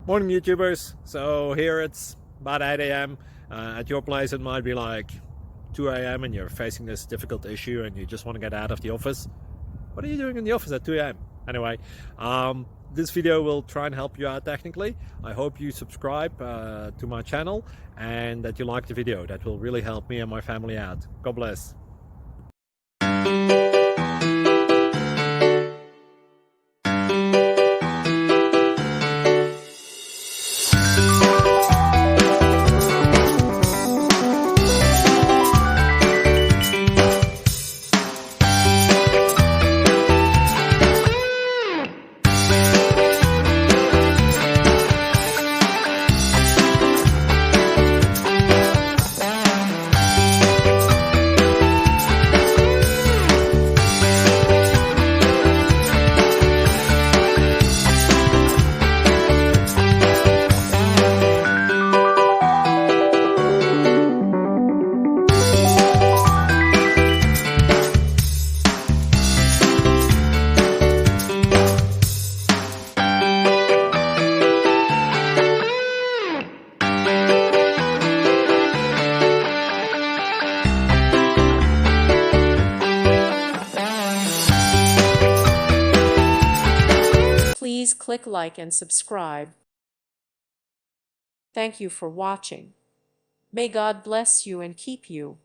Morning, YouTubers. So here it's about 8 a.m. At your place, it might be like 2 a.m. and you're facing this difficult issue and you just want to get out of the office. What are you doing in the office at 2 a.m.? Anyway, this video will try and help you out technically. I hope you subscribe to my channel and that you like the video. That will really help me and my family out. God bless. Please click like and subscribe. Thank you for watching. May God bless you and keep you.